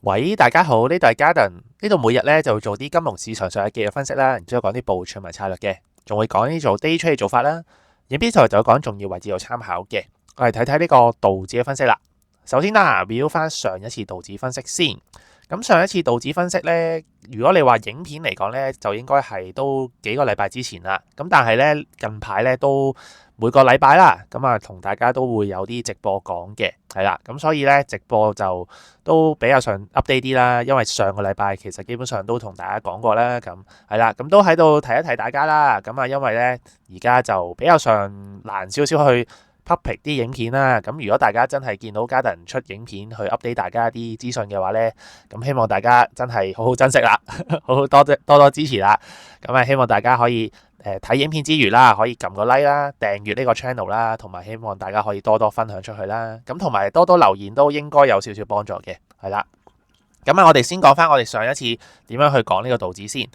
喂，大家好，呢度係 Garden，呢度每日咧就會做啲金融市場上嘅技術分析啦，然之後講啲部署同埋策略嘅，仲會講啲做 day trade 嘅做法啦。影片就會講重要位置做參考嘅。我嚟睇睇呢個道指嘅分析啦。首先啦，review 翻上一次道指分析先。咁上一次道指分析呢，如果你話影片嚟講呢，就應該係都幾個禮拜之前啦。咁但係呢，近排呢都每個禮拜啦，咁啊同大家都會有啲直播講嘅，係啦。咁所以呢，直播就都比較上 update 啲啦。因為上個禮拜其實基本上都同大家講過啦，咁係啦，咁都喺度提一提大家啦。咁啊，因為呢，而家就比較上難少少去public 啲影片啦，咁如果大家真係見到 Garden 出影片去 update 大家啲資訊嘅話呢，咁希望大家真係好好珍惜啦，好好多支持啦。咁啊，希望大家可以睇影片之餘啦，可以撳個 like 啦，訂閱呢個 channel 啦，同埋希望大家可以多多分享出去啦。咁同埋多多留言都應該有少少幫助嘅，係啦。咁啊，我哋先講翻我哋上一次點樣去講呢個道指先。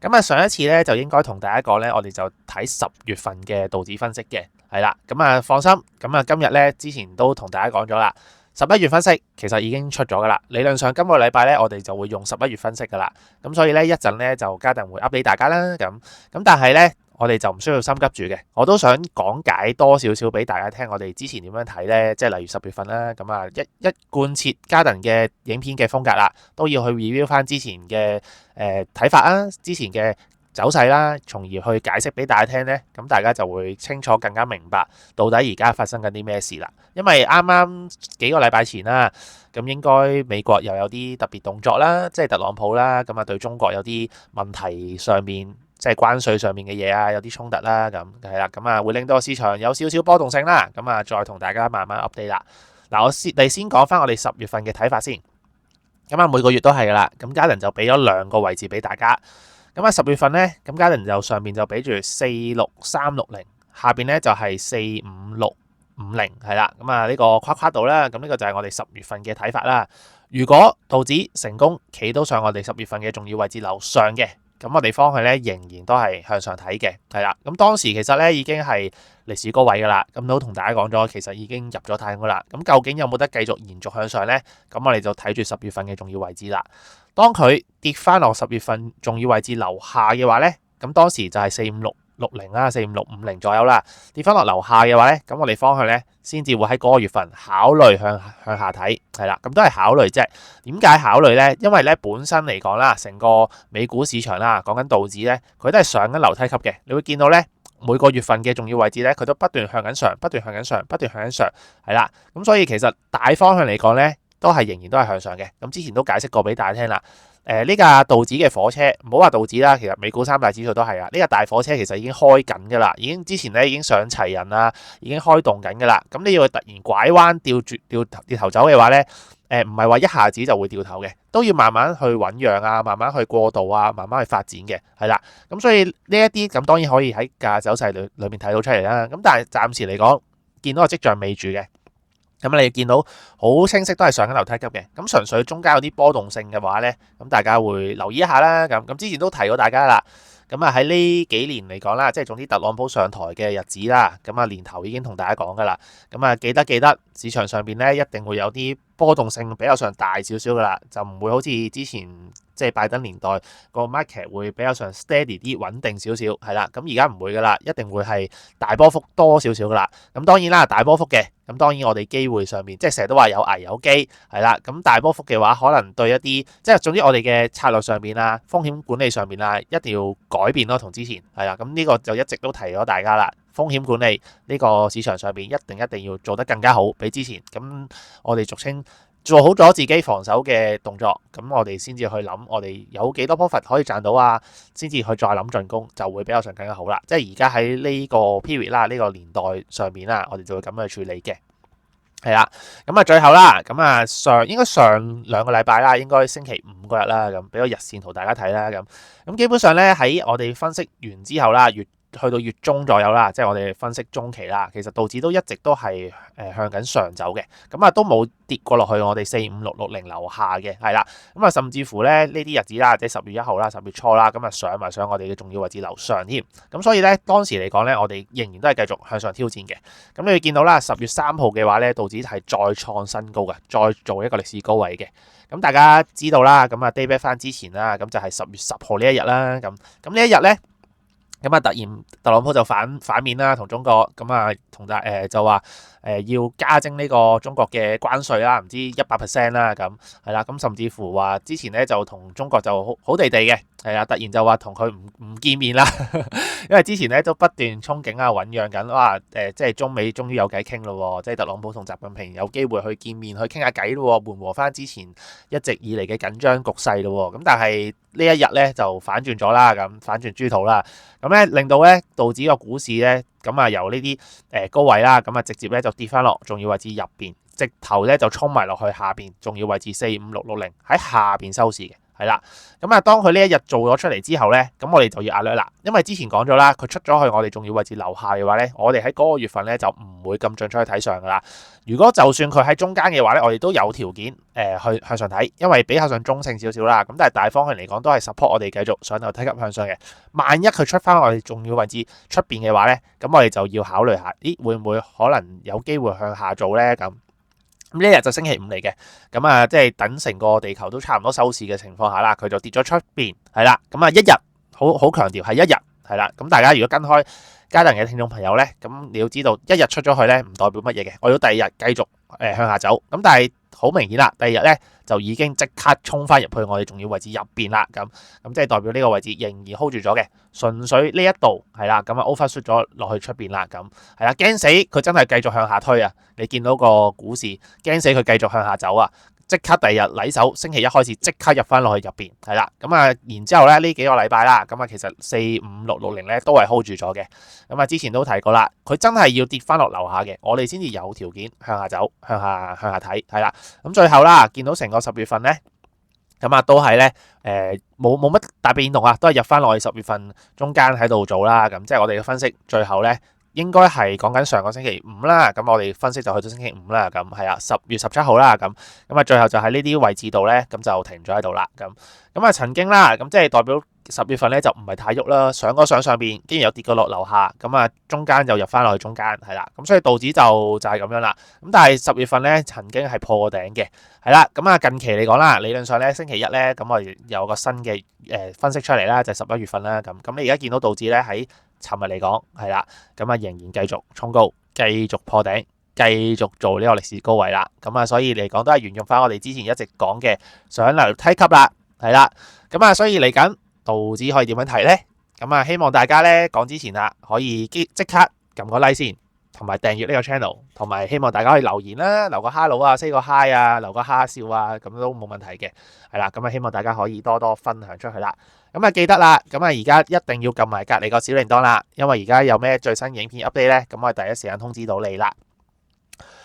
咁啊，上一次咧就應該同大家講咧，我哋就睇10月份嘅道指分析嘅，係啦。咁啊，放心，咁啊今日咧之前都同大家講咗啦，11月分析其實已經出咗噶啦。理論上今個禮拜咧，我哋就會用11月分析噶啦。咁所以咧一陣咧就家陣會 update 大家啦。咁但係咧我哋就唔需要心急住嘅，我都想講解多少少俾大家聽，我哋之前點樣睇呢？即係例如10月份啦，咁啊一貫徹 Garden 嘅影片嘅風格啦，都要去 review 翻之前嘅睇法啊，之前嘅走勢啦，從而去解釋俾大家聽呢。咁大家就會清楚更加明白到底而家發生緊啲咩事啦。因為啱啱幾個禮拜前啦，咁應該美國又有啲特別動作啦，即係特朗普啦，咁啊對中國有啲問題上面。即係關稅上面嘅嘢啊，有啲衝突啦，咁係啦，咁啊會令到個市場有少少波動性啦，咁啊再同大家慢慢 update 啦。嗱，我先講翻我哋10月份嘅睇法先。咁啊每個月都係噶啦，咁Garden就俾咗兩個位置俾大家。咁啊10月份咧，咁Garden就上邊就俾住46360，下邊咧就係45650，係啦。咁啊呢個跨跨度啦，咁呢個就係我哋10月份嘅睇法啦。如果道指成功企到上我哋10月份嘅重要位置樓上嘅，咁我哋方向咧仍然都係向上睇嘅，係啦。咁當時其實咧已經係歷史高位噶啦，咁都同大家講咗，其實已經入咗太空啦。咁究竟有冇得繼續延續向上呢？咁我哋就睇住10月份嘅重要位置啦。當佢跌翻落10月份重要位置樓下嘅話呢，咁當時就係45660啦，45650左右啦。跌翻落樓下嘅話呢，咁我哋方向呢先至會喺嗰個月份考慮向下睇，係啦，咁都係考慮啫。點解考慮呢？因為咧本身嚟講啦，成個美股市場啦，講緊道指呢，佢都係上緊樓梯級嘅。你會見到呢，每個月份嘅重要位置呢，佢都不斷向緊上，不斷向緊上，不斷向緊上，係啦。咁所以其實大方向嚟講呢，都係仍然都係向上嘅。咁之前都解釋過俾大家聽啦。呢架道指嘅火車，唔好話道指啦，其實美股三大指數都係啊。呢架大火車其實已經開緊噶啦，之前咧已經上齊人啦，已經開動緊噶啦。咁你要突然拐彎掉頭走嘅話咧，唔係話一下子就會掉頭嘅，都要慢慢去醞釀啊，慢慢去過渡啊，慢慢去發展嘅，係啦。咁所以呢一啲咁當然可以喺價走勢裏面睇到出嚟啦。咁但係暫時嚟講，見到個跡象未住嘅。咁你見到好清晰都係上緊樓梯級嘅，咁純粹中間有啲波動性嘅話呢，咁大家會留意一下啦。咁之前都提過大家啦，咁啊喺呢幾年嚟講啦，即係總之特朗普上台嘅日子啦，咁啊年頭已經同大家講噶啦，咁啊記得市場上邊呢一定會有啲波動性比較上大少少噶啦，就唔會好似之前即係拜登年代個 market 會比較上 steady 啲穩定少少，係啦。咁而家唔會噶啦，一定會係大波幅多少少噶啦。咁當然啦，大波幅嘅，咁當然我哋機會上面即係成日都話有危有機，係啦。咁大波幅嘅話，可能對一啲即係總之我哋嘅策略上面啊、風險管理上面啊，一定要改變咯，同之前係啦。咁呢個就一直都提咗大家啦。風險管理呢個市場上邊一定要做得更加好，比之前。咁我哋俗稱做好咗自己防守嘅動作，咁我哋先至去諗，我哋有幾多 profit 可以賺到啊，先至去再諗進攻，就會比較上更加好啦。即係而家喺呢個 period 啦，呢個年代上面啦，我哋就會咁去處理嘅。係啦，咁啊最後啦，咁啊應該上兩個禮拜啦，應該星期五嗰日啦，咁俾個日線圖大家睇啦，咁基本上咧喺我哋分析完之後啦，去到月中左右啦，即係我哋分析中期啦，其實道指都一直都係向緊上走嘅，咁啊都冇跌過落去我哋45660樓下嘅，係啦，咁啊甚至乎咧呢啲日子啦，即係10月1號啦、10月初啦，咁啊上埋上我哋嘅重要位置樓上添，咁所以咧當時嚟講咧，我哋仍然都係繼續向上挑戰嘅。咁你會見到啦，10月3號嘅話咧，道指係再創新高嘅，再做一個歷史高位嘅。咁大家知道啦，咁啊 day back 翻之前啦，咁就係10月10號呢一日啦，咁呢一日咧。咁啊！突然特朗普就反面啦，同中國咁啊，就話要加徵呢個中國嘅關稅啦，唔知100%啦，咁係啦，咁甚至乎話之前咧就同中國就好地嘅，係啦，突然就話同佢唔見面啦，因為之前咧都不斷憧憬啊、醖釀緊，哇即係中美終於有偈傾咯，即係特朗普同習近平有機會去見面去傾下偈咯，緩和翻之前一直以嚟嘅緊張局勢咯，咁但係呢一日咧就反轉咗啦，咁反轉豬肚啦，咁咧令到咧道指個股市咧咁啊由呢啲高位啦，咁啊直接咧就跌翻落重要位置入邊，直頭咧就衝埋落去下邊重要位置45660喺下邊收市嘅。係啦，咁啊，當佢呢一日做咗出嚟之後咧，咁我哋就要壓略啦，因為之前講咗啦，佢出咗去我哋重要位置樓下嘅話咧，我哋喺嗰個月份咧就唔會咁進取去睇上噶啦。如果就算佢喺中間嘅話咧，我哋都有條件去向上睇，因為比較上中性少少啦。咁但係大方向嚟講都係 support 我哋繼續上樓梯級向上嘅。萬一佢出翻我哋重要位置出邊嘅話咧，咁我哋就要考慮下，咦會唔會可能有機會向下做咧咁？咁呢一日就星期五嚟嘅，咁啊，即係等成個地球都差唔多收市嘅情況下啦，佢就跌咗出邊，係啦，咁啊一日好強調係一日，係啦，咁大家如果跟開家人嘅聽眾朋友咧，咁你要知道一日出咗去咧唔代表乜嘢嘅，我要第二日繼續向下走，咁但係好明顯啦，第二日咧就已經即刻衝翻入去我哋重要位置入邊啦，咁即係代表呢個位置仍然 hold 住咗嘅，純粹呢一度係啦，咁啊 overshoot 咗落去出邊啦，咁係啦，驚死佢真係繼續向下推啊！你見到個股市驚死佢繼續向下走啊！即刻第二日禮手星期一開始即刻入翻落去入邊，係啦，咁啊，然之後咧呢幾個禮拜啦，咁啊其實45660咧都係 hold 住咗嘅，咁啊之前都提過啦，佢真係要跌翻落樓下嘅，我哋先至有條件向下走，向下睇，係啦，咁最後啦，見到成個10月份咧，咁啊都係咧冇乜大變動啊，都係入翻落去10月份中間喺度做啦，咁即係我哋嘅分析最後咧。應該係講緊上個星期五啦，咁我哋分析就去到星期五啦，咁係啊10月17號啦，咁啊最後就喺呢啲位置度咧，咁就停咗喺度啦，咁啊曾經啦，咁即係代表10月份咧就唔係太喐啦，上邊，竟然有跌過落樓下，咁啊中間又入翻落去中間，係啦，咁所以道指就係咁樣啦，咁但係10月份咧曾經係破頂嘅，係啦，咁啊近期嚟講啦，理論上咧星期一咧，咁我哋有個新嘅分析出嚟啦，就係11月份啦，咁你而家見到道指咧喺尋日嚟講係啦，咁啊仍然繼續衝高，繼續破頂，繼續做呢個歷史高位啦。咁啊，所以嚟講都係沿用翻我哋之前一直講嘅上樓梯級啦，係啦。咁啊，所以嚟緊道指可以點樣睇咧？咁啊，希望大家咧講之前啦，可以即刻撳個 like 先，同埋訂閱呢個 channel，同埋希望大家可以留言啦，留個 hello 啊，say 個 hi 啊，留個哈哈笑啊，咁都冇問題嘅。係啦，咁啊希望大家可以多多分享出去啦。咁啊記得啦，咁啊而家一定要撳埋隔離個小鈴鐺啦，因為而家有咩最新影片 update 咧，咁我第一時間通知到你啦。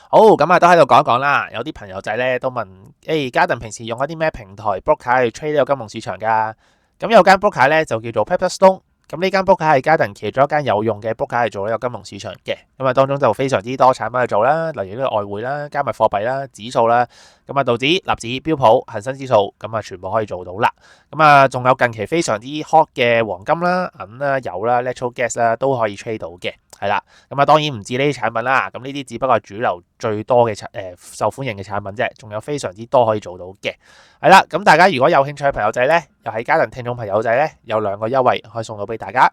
好，咁啊都喺度講一講啦。有啲朋友仔咧都問，Garden 平時用一啲咩平台 broker 去 trade 呢個金融市場噶？咁有間 broker 咧就叫做 Pepperstone。咁呢間 broker 係Garden其中一間有用嘅 broker 係做呢個金融市場嘅。咁啊當中就非常之多產品去做啦，例如呢個外匯啦、加密貨幣啦、指數啦。咁啊道指、納指、標普、恒生指數，咁啊全部可以做到啦。咁啊仲有近期非常之 hot 嘅黃金啦、銀啦、油啦、natural gas 啦都可以 trade 到嘅。係啦，咁啊當然唔止呢啲產品啦，咁呢啲只不過係主流最多嘅受歡迎嘅產品啫，仲有非常之多可以做到嘅。係啦，咁大家如果有興趣嘅朋友仔咧，又係Garden聽眾朋友仔咧，有2個優惠可以送到俾大家。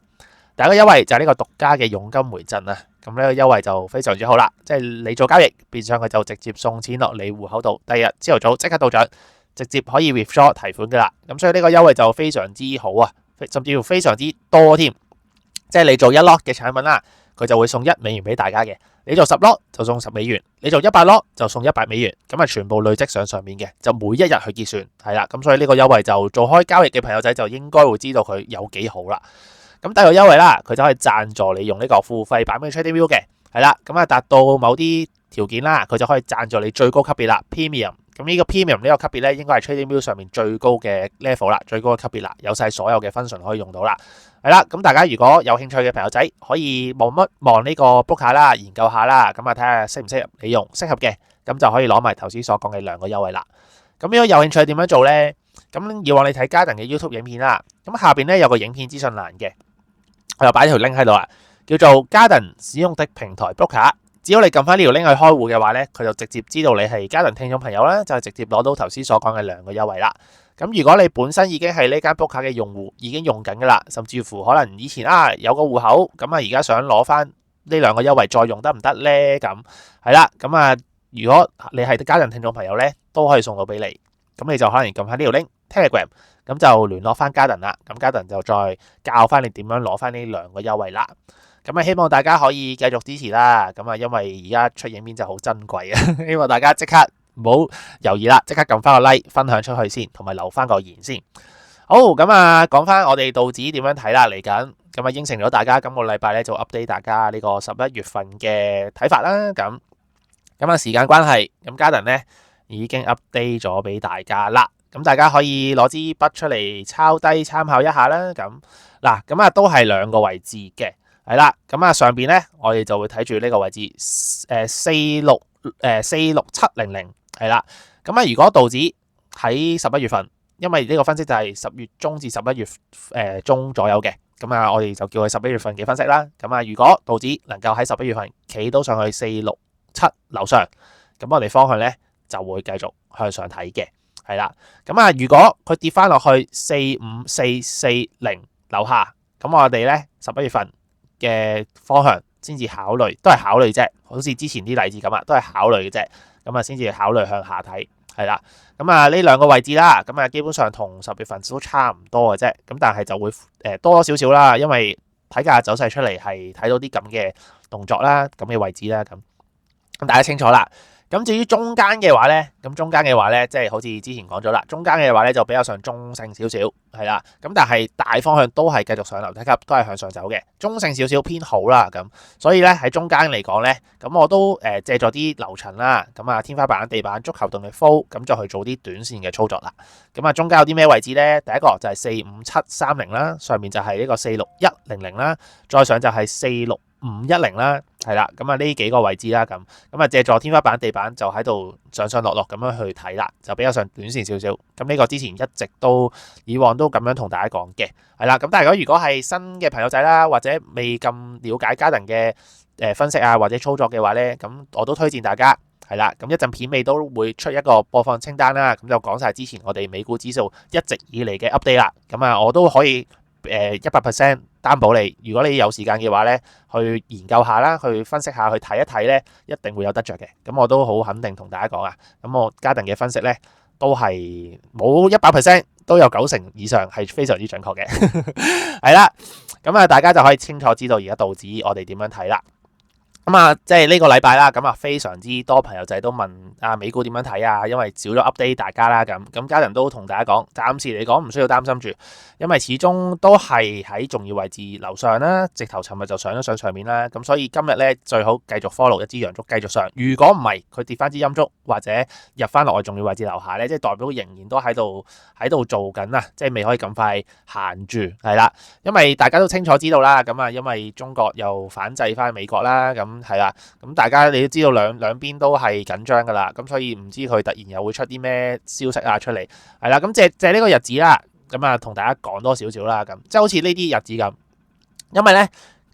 第一個優惠就係呢個獨家嘅佣金回贈啊，咁呢個優惠就非常之好啦，即係你做交易，變相佢就直接送錢落你戶口度，第二日朝頭早即刻到帳，直接可以 withdraw 提款噶啦。咁所以呢個優惠就非常之好啊，甚至乎非常之多添，即係你做1 lot 嘅產品啦。佢就會送$1俾大家嘅，你做10 lot 就送$10，你做100 lot 就送$100，咁啊全部累積上面嘅，就每一日去結算，係啦，咁所以呢個優惠就做開交易嘅朋友仔就應該會知道佢有幾好啦。咁第二個優惠啦，佢就可以贊助你用呢個付費版嘅 TradingView嘅，係啦，咁啊達到某啲條件啦，佢就可以贊助你最高級別啦 Premium 咁呢個 Premium 呢個級別咧，應該係 TradingView 上面最高嘅 level 啦，最高嘅級別啦，有晒所有嘅 function 可以用到啦。係啦，咁大家如果有興趣嘅朋友仔，可以望呢個 Broker 啦，研究下啦，咁啊睇下適唔適合你用，適合嘅咁就可以攞埋頭先所講嘅兩個優惠啦。咁如果有興趣點樣做呢？咁以往你睇 Garden 嘅 YouTube 影片啦，咁下邊咧有個影片資訊欄嘅，我又擺條 link 喺度啦，叫做 Garden 使用的平台 Broker。只要你撳翻呢條 link 去開戶嘅話咧，佢就直接知道你係 Garden 聽眾朋友啦，就直接攞到頭先所講嘅兩個優惠啦。咁如果你本身已經係呢間 Broker 嘅用戶，已經用緊噶啦，甚至乎可能以前有個戶口，咁而家想攞翻呢兩個優惠再用得唔得呢？咁係啦，咁如果你係 Garden 聽眾朋友咧，都可以送到俾你。咁你就可能撳翻呢條 link Telegram，咁就聯絡翻 Garden 啦。咁 Garden 就再教翻你點樣攞翻呢兩個優惠啦。咁希望大家可以繼續支持啦。咁因為而家出影片就好珍貴啊，希望大家即刻唔好猶豫啦，即刻撳翻個 like， 分享出去先，同埋留翻個言先。好，咁講翻我哋道指點樣睇啦，嚟緊咁應承咗大家，今個禮拜咧就 update 大家呢個11月份嘅睇法啦。咁時間關係，咁 Garden 咧已經 update 咗俾大家啦。咁大家可以攞支筆出嚟抄低參考一下啦。咁都係兩個位置嘅。係啦，咁上邊咧，我哋就會睇住呢個位置46700係啦。咁如果道指喺11月份，因為呢個分析就係10月中至11月中左右嘅，咁我哋就叫佢11月份嘅分析啦。如果道指能夠喺11月份企到上去467樓上，咁我哋方向咧就會繼續向上睇嘅，係啦。如果佢跌翻落去45440樓下，咁我哋咧11月份嘅方向先至考慮，都係考慮啫，好似之前啲例子咁都係考慮嘅啫，先至考慮向下睇，係啦。呢兩個位置啦，基本上同10月份都差唔多嘅啫，但係就會多少少啦，因為睇價走勢出嚟係睇到啲咁嘅動作啦，咁嘅位置啦，咁大家清楚啦。咁至於中間嘅話咧，即係好似之前講咗啦，中間嘅話咧就比較上中性少少，係啦。咁但係大方向都係繼續上樓梯級，都係向上走嘅，中性少少偏好啦。咁所以咧喺中間嚟講咧，咁我都借助啲樓層啦，天花板、地板、足球動力 fall，咁就去做啲短線嘅操作啦。中間有啲咩位置咧？第一個就係45730啦，上面就係呢個46100啦，再上就係46510啦，係啦。呢幾個位置啦，咁借助天花板、地板就喺度上上落落咁樣去睇啦，就比較上短線少少。呢個之前一直都以往都咁樣同大家講嘅，係啦。但係如果係新嘅朋友仔啦，或者未咁了解Garden嘅分析或者操作嘅話咧，咁我都推薦大家係啦。一陣片尾都會出一個播放清單啦，咁就講晒之前我哋美股指數一直以嚟嘅 update 啦。我都可以100% 擔保你，如果你有時間嘅話咧，去研究下啦，去分析下，去睇一睇咧，一定會有得着嘅。我都好肯定同大家講我Garden嘅分析咧，都係冇100%，都有90%以上係非常之準確嘅，係啦。大家就可以清楚知道而家道指我哋點樣睇啦。即係呢個禮拜啦，非常之多朋友仔都問美股點樣睇因為少咗 update 大家啦，Garden都同大家講，暫時嚟講唔需要擔心住，因為始終都係喺重要位置樓上啦，直頭尋日就上咗上面啦，咁所以今日咧最好繼續 follow 一支陽燭繼續上，如果唔係佢跌翻支陰燭或者入翻落去重要位置樓下咧，即係代表仍然都喺度做緊即係未可以咁快行住，係啦，因為大家都清楚知道啦，因為中國又反制翻美國啦，係啦，大家你都知道兩邊都係緊張噶啦，所以唔知佢突然又會出啲咩消息出嚟，係啦，借呢個日子啦，同大家講多少少啦，即係好似呢啲日子咁，因為咧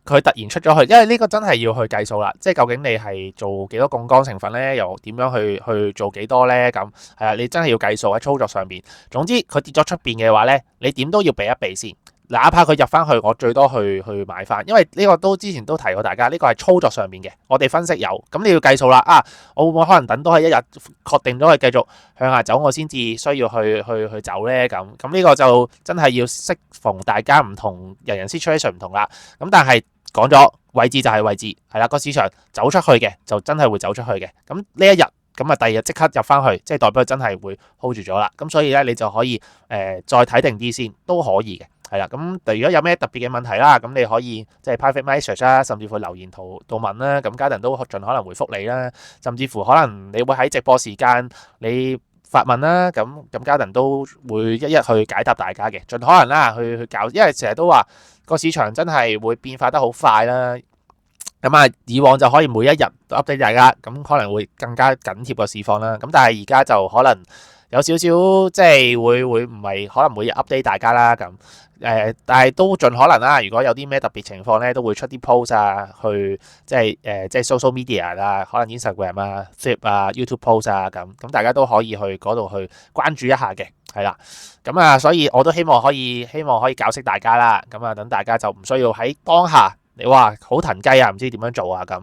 佢突然出咗去，因為呢個真係要去計數啦，即係究竟你係做幾多槓桿成分咧，又點樣去做幾多咧，係啊，你真係要計數喺操作上邊。總之佢跌咗出邊嘅話咧，你點都要避一避先。哪怕佢入翻去，我最多去買翻，因為呢個都之前都提過大家，呢個係操作上面嘅，我哋分析有，咁你要計數啦。我會唔會可能等多係一日，確定咗佢繼續向下走，我先至需要去走呢？咁呢個就真係要適逢大家唔同，人人 situation 唔同啦。咁但係講咗位置就係位置，係啦，個市場走出去嘅就真係會走出去嘅。咁呢一日咁第二日即刻入翻去，即係代表真係會 hold 住咗啦。咁所以咧，你就可以再睇定啲先，都可以嘅。係啦，咁如果有咩特別嘅問題啦，咁你可以即係 private message 啦，甚至乎留言度問啦，咁Garden都盡可能回覆你啦。甚至乎可能你會喺直播時間，你發問啦，咁Garden都會一一去解答大家嘅，盡可能啦去搞，因為成日都話個市場真係會變化得好快啦。咁啊，以往就可以每一日都 update 大家，咁可能會更加緊貼個市況啦。咁但係而家就可能有少少即係會唔係可能每日 update 大家啦。咁但係都盡可能啦。如果有啲咩特別情況咧，都會出啲 post 啊，去即係social media 啊，可能 Instagram 啊、Flip 啊、YouTube post 啊咁大家都可以去嗰度去關注一下嘅，係啦。咁啊，所以我都希望可以教識大家啦。咁啊，等大家就唔需要喺當下。你話好騰雞啊，唔知點樣做啊咁。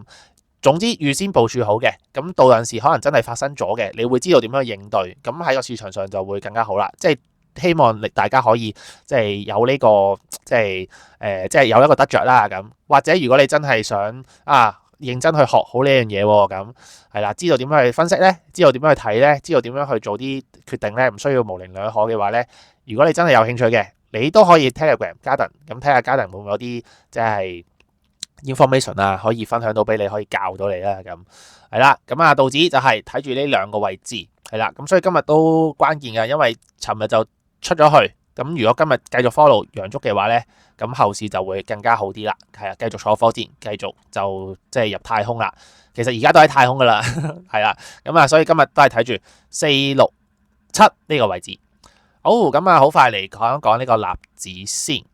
總之預先部署好嘅，咁到陣時可能真係發生咗嘅，你會知道點樣去應對，咁喺個市場上就會更加好啦。即係希望大家可以即係有呢個即係有一個得着啦咁。或者如果你真係想認真去學好呢樣嘢喎，咁係啦，知道點樣去分析呢？知道點樣去睇呢？知道點樣去做啲決定呢？唔需要模棱兩可嘅話呢，如果你真係有興趣嘅，你都可以 Telegram Garden，咁睇下 Garden 會唔會有啲即係information 啊，可以分享到俾你，可以教到你啦。咁係啦，咁道指就係睇住呢兩個位置係啦。咁所以今日都關鍵嘅，因為尋日就出咗去。咁如果今日繼續 follow 陽燭嘅話咧，咁後市就會更加好啲啦。係啊，繼續坐火箭，繼續就即係入太空啦。其實而家都喺太空噶啦，係啦。咁所以今日都係睇住467呢個位置。好，咁好快嚟講一講呢個納指先。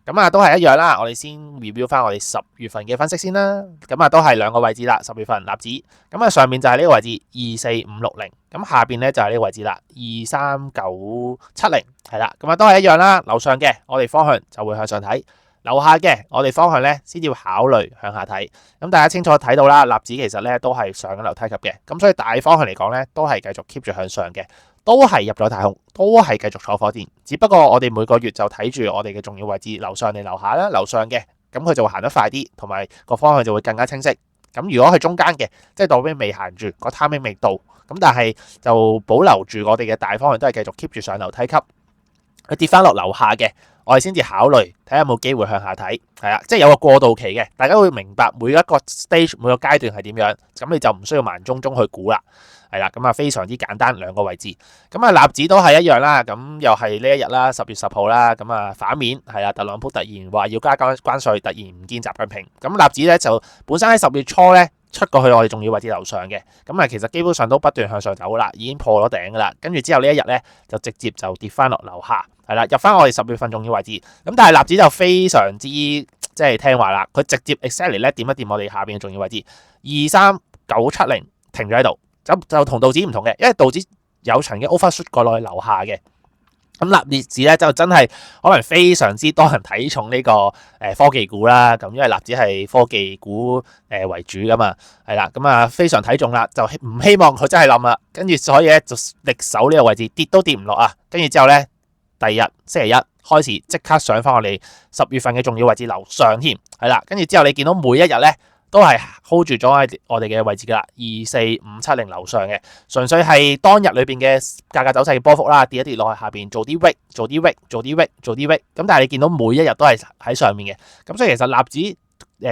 咁都係一樣啦，我哋先 review 翻我哋10月份嘅分析先啦。咁都係兩個位置啦，10月份納指。咁上面就係呢個位置24560，咁下邊咧就係呢個位置啦23970，係啦。咁都係一樣啦。樓上嘅我哋方向就會向上睇，樓下嘅我哋方向咧先要考慮向下睇。咁大家清楚睇到啦，納指其實咧都係上緊樓梯級嘅，咁所以大方向嚟講咧都係繼續 keep 住向上嘅。都係入咗太空，都係繼續坐火箭，只不過我哋每個月就睇住我哋嘅重要位置，樓上定樓下啦。樓上嘅咁佢就會行得快啲，同埋個方向就會更加清晰。咁如果係中間嘅，即係代表未行住，個 timing未到，咁但係就保留住我哋嘅大方向，都係繼續 keep 住上樓梯級。佢跌翻落樓下嘅，我哋先至考慮睇下有冇機會向下睇，係啦，即係有個過渡期嘅，大家會明白每一個 stage 每個階段係點樣，咁你就唔需要盲中中去估啦。係啦，咁非常之簡單，兩個位置。咁納指都係一樣啦，咁又係呢一日啦，10月10號啦，咁反面係啦，特朗普突然話要加關稅，突然唔見習近平。咁納指咧就本身喺10月初咧出過去我哋重要位置樓上嘅，咁其實基本上都不斷向上走啦，已經破咗頂噶啦。跟住之後呢一日咧就直接就跌翻落樓下，係啦，入翻我哋10月份重要位置。咁但係納指就非常之即係聽話啦，佢直接 exactly 咧點一掂我哋下邊嘅重要位置23970，停咗喺度。就同道指唔同嘅，因為道指有曾經 overshoot 過落去樓下嘅。咁納指咧就真係可能非常之多人睇重呢個科技股啦。咁因為納指係科技股為主噶嘛，係啦。咁非常睇重啦，就唔希望佢真係冧啦。跟住所以咧就力守呢個位置，跌都跌唔落啊。跟住之後咧，第二日星期一開始即刻上翻我哋10月份嘅重要位置樓上添，係啦。跟住之後你見到每一日咧，都係 hold 住咗喺我哋嘅位置噶啦，24570樓上嘅，純粹係當日裏邊嘅價格走勢嘅波幅啦，跌一跌落去下邊做啲 wick，做啲 wick，做啲 wick，做啲 wick，咁但係你見到每一日都係喺上面嘅，咁所以其實納指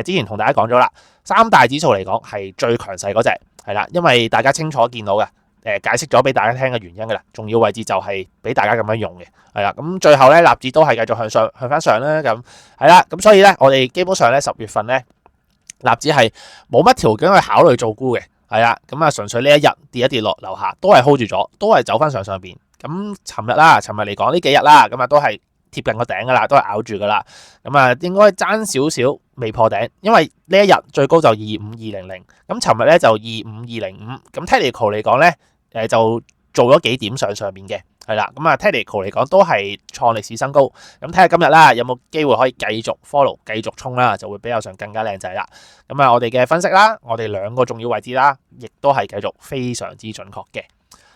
之前同大家講咗啦，三大指數嚟講係最強勢嗰隻，係啦，因為大家清楚見到嘅，解釋咗俾大家聽嘅原因噶啦，重要位置就係俾大家咁樣用嘅，係啦，咁最後咧納指都係繼續向翻上啦，咁係啦，咁所以咧我哋基本上咧10月份咧。納指係冇乜條件去考慮做沽嘅，係啦，咁純粹呢一日跌一跌落樓下，都係 hold 住咗，都係走翻上邊。咁尋日嚟講呢幾日啦，咁都係貼近個頂噶啦，都係咬住噶啦。咁應該爭少少未破頂，因為呢一日最高就25200，咁尋日咧就25205。咁 technical 嚟講咧，就做咗幾點上邊嘅。係啦，咁technical 嚟講都係創歷史新高，咁睇下今日啦，有冇機會可以繼續 follow，繼續衝啦，就會比較上更加靚仔啦。咁我哋嘅分析啦，我哋兩個重要位置啦，亦都係繼續非常之準確嘅。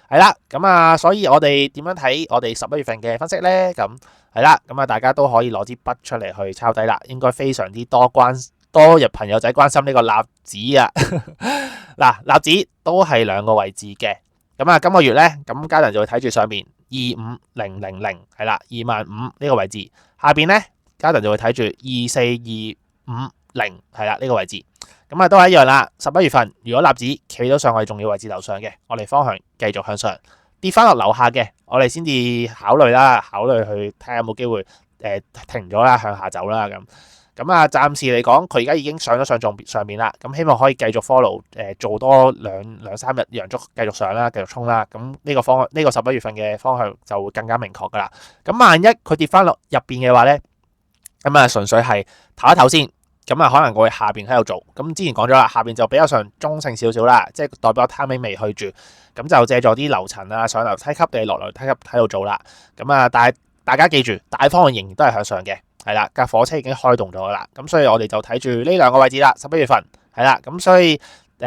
係啦，咁所以我哋點樣睇我哋11月份嘅分析咧？咁係啦，咁大家都可以攞支筆出嚟去抄底啦，應該非常之多日朋友仔關心呢個納指啊。嗱，納指都係兩個位置嘅，咁今個月咧，咁家人就會睇住上面。25000係啦，25000呢個位置，下邊咧家人就會睇住24250係啦，呢個位置，咁都係一樣啦。11月份如果納指企到上去重要位置樓上嘅，我哋方向繼續向上，跌翻落樓下嘅，我哋先至考慮啦，考慮去睇下有冇機會停咗啦，向下走啦咁。咁啊，暫時嚟講，佢而家已經上咗上面啦。咁希望可以繼續 follow 做多兩三日陽燭，繼續上啦，繼續衝啦。咁呢個方向，呢個11月份嘅方向就會更加明確噶啦。咁萬一佢跌翻落入邊嘅話咧，咁啊純粹係唞一唞先。咁啊可能我哋下邊喺度做。咁之前講咗啦，下邊就比較上中性少少啦，即係代表 timing 未去住。咁就借助啲樓層啊，上樓梯級定落樓梯級喺度做啦。咁啊，但係大家記住，大方向仍然都係向上嘅。係啦，架火車已經開動咗啦，咁所以我哋就睇住呢兩個位置啦。11月份係啦，咁所以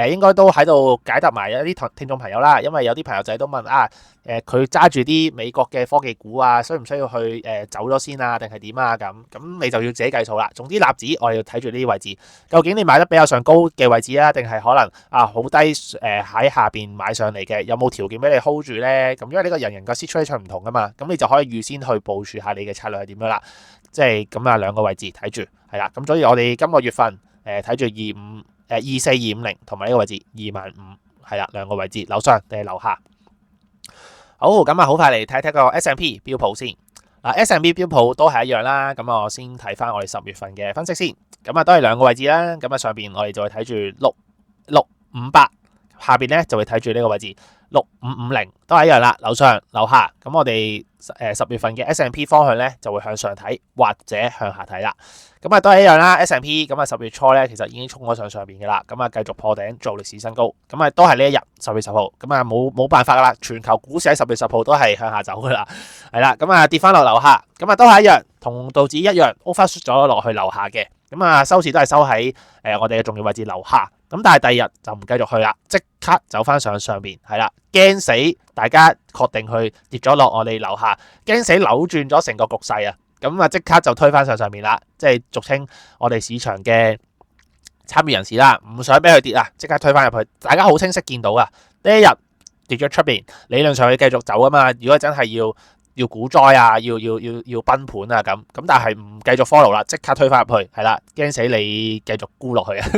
應該都喺度解答埋一啲聽眾朋友啦，因為有啲朋友仔都問啊，佢揸住啲美國嘅科技股啊，需唔需要去走咗先啊，定係點啊咁？咁你就要自己計數啦。總之納指我哋要睇住呢啲位置，究竟你買得比較上高嘅位置啊，定係可能啊好低喺下邊買上嚟嘅，有冇條件俾你 hold 住咧？咁因為呢個人人個 situation 唔同噶嘛，咁你就可以預先去部署下你嘅策略係點樣啦。即係咁啊，兩個位置睇住係啦，咁所以我哋今個月份睇住24250同埋呢個位置25000係啦，兩個位置樓上定係樓下。好，咁啊好快嚟睇睇個 S&P 標普先。嗱 S&P 標普都係一樣啦，咁我先睇翻我哋10月份嘅分析先。咁啊都係兩個位置啦，咁啊上邊我哋就會睇住6658，下邊咧就會睇住呢個位置6550，都係一樣啦，樓上樓下。咁我哋10月份嘅 S&P 方向咧就會向上睇或者向下睇啦。咁啊都係一樣啦 S&P。咁啊10月初咧其實已經衝咗上邊嘅啦，咁啊繼續破頂做歷史新高。咁啊都係呢一日10月10號，咁啊冇辦法噶啦，全球股市喺10月10號都係向下走噶啦，係啦。咁啊跌翻落樓下，咁啊都係一樣，同道指一樣 overshoot 咗落去樓下嘅。咁啊收市都係收喺我哋嘅重要位置樓下。咁但係第二日就唔繼續去啦，即刻走翻上邊，係啦，驚死大家確定去跌咗落我哋樓下，驚死扭轉咗成個局勢啊！咁啊即刻就推翻上面啦，即係俗稱我哋市場嘅參與人士啦，唔想俾佢跌啊，即刻推翻入去。大家好清晰見到啊，呢一日跌咗出邊，理論上佢繼續走啊嘛。如果真係要股災啊，要崩盤啊咁，但係唔繼續 follow 啦，即刻推翻入去，係啦，驚死你繼續沽落去啊！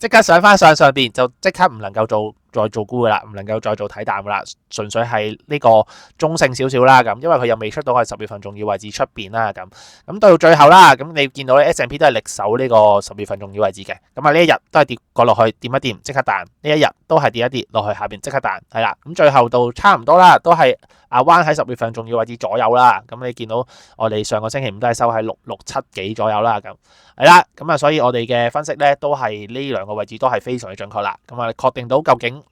即刻上翻上邊就即刻唔能夠再做沽噶啦，唔能夠再做睇淡噶啦，純粹係呢個中性少少啦咁，因為佢又未出到係10月份重要位置出邊啦咁。咁到最後啦，咁你見到咧 S&P 都係力守呢個10月份重要位置嘅。咁啊呢一日都係跌過落去，掂一掂即刻彈，呢一日都係跌一跌落去下邊即刻彈，係啦。咁最後到差唔多啦，都係彎喺10月份重要位置左右啦。咁你見到我哋上個星期五都係收喺667幾左右啦咁，係啦。咁啊所以我哋嘅分析咧都係呢兩個位置都係非常之準確啦。咁啊確定到究竟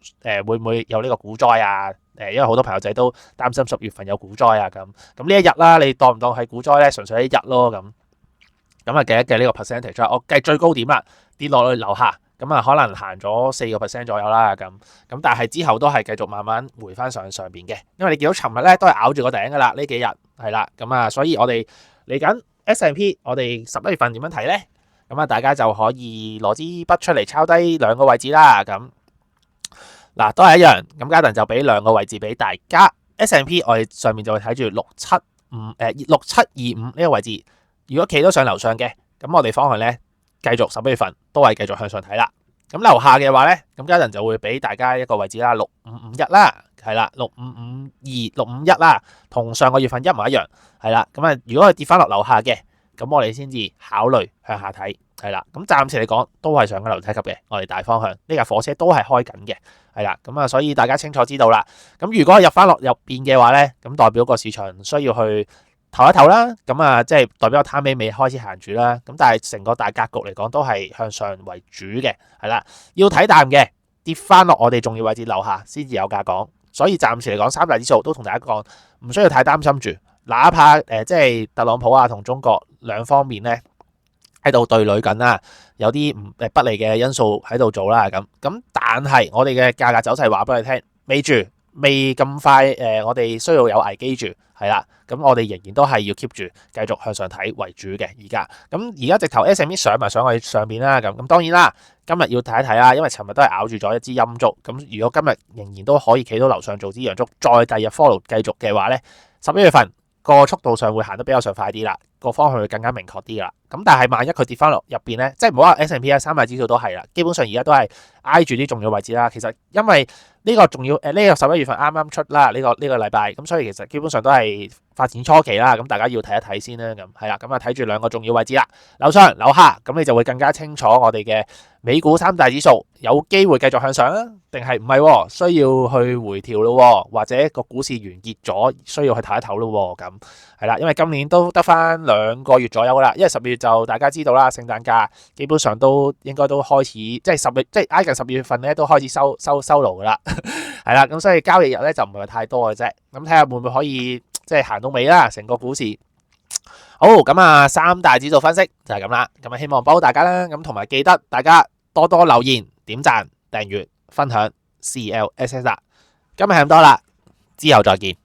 會唔會有呢個股災啊？因為好多朋友仔都擔心10月份有股災啊咁。咁呢一日啦，你當唔當係股災咧？純粹一日咯咁。咁啊計一計呢個 percentage，我計最高點啦，跌落去樓下，咁啊可能行咗4%左右啦咁。但係之後都係繼續慢慢回翻上邊嘅，因為你見到尋日咧都係咬住個頂噶啦，呢幾日係啦。咁啊，所以我哋嚟緊 S&P， 我哋11月份點樣睇咧？咁啊，大家就可以攞支筆出嚟抄低兩個位置啦。咁嗱，都係一樣。咁嘉頓就俾兩個位置俾大家。S&P 我哋上面就會睇住6725呢個位置。如果企到上樓上嘅，咁我哋方向咧繼續11月份都係繼續向上睇啦。咁樓下嘅話咧，咁嘉頓就會俾大家一個位置啦，6551啦，係啦，6552、651啦，同上個月份一模一樣，係啦。咁啊，如果佢跌翻落樓下嘅，咁我哋先至考慮向下睇，係啦。咁暫時嚟講都係上緊樓梯級嘅，我哋大方向呢架火車都係開緊嘅，係啦。咁啊，所以大家清楚知道啦。咁如果入翻落入邊嘅話咧，咁代表個市場需要去唞一唞啦。咁啊，即係代表個攤尾未開始行住啦。咁但係成個大格局嚟講都係向上為主嘅，係啦。要睇淡嘅跌翻落我哋重要位置樓下先至有價講。所以暫時嚟講，三大指數都同大家講，唔需要太擔心住。哪怕即係特朗普啊同中國兩方面咧喺度對壘緊啦，有啲不利嘅因素喺度做啦咁，但係我哋嘅價格走勢話俾你聽，未咁快我哋需要有危機住，係啦。咁我哋仍然都係要 keep 住繼續向上睇為主嘅而家。咁而家直頭 S&P 上埋上去上邊啦咁，當然啦，今日要睇一睇啦，因為尋日都係咬住咗一支陰燭。咁如果今日仍然都可以企到樓上做支陽燭，再第二日 follow 繼續嘅話咧，11月份個速度上會行得比較上快啲啦。個方向會更加明確啲啦。咁但係萬一佢跌翻落入邊咧，即係唔好話 S&P 啊，三大指數都係啦，基本上而家都係挨住啲重要位置啦。其實因為呢個重要呢個11月份啱啱出啦，呢個禮拜，咁所以其實基本上都係發展初期啦。咁大家要睇一睇先啦。咁係啦，咁啊睇住兩個重要位置啦，樓上樓下，咁你就會更加清楚我哋嘅美股三大指數有機會繼續向上啊，定係唔係需要去回調咯，或者個股市完結咗需要去睇一睇咯。咁係啦，因為今年都得翻2個月左右啦，因為10月就大家知道啦，聖誕假基本上都應該都開始，即係10月，即係挨近12月份咧都開始收爐噶啦，係啦，咁所以交易日咧就唔係話太多嘅啫，咁睇下會唔會可以即係行到尾啦，成個股市。好，咁啊，三大指數分析就係咁啦，咁啊希望幫到大家啦，咁同埋記得大家多多留言、點讚、訂閱、分享 CLSS 啦，今日係咁多啦，之後再見。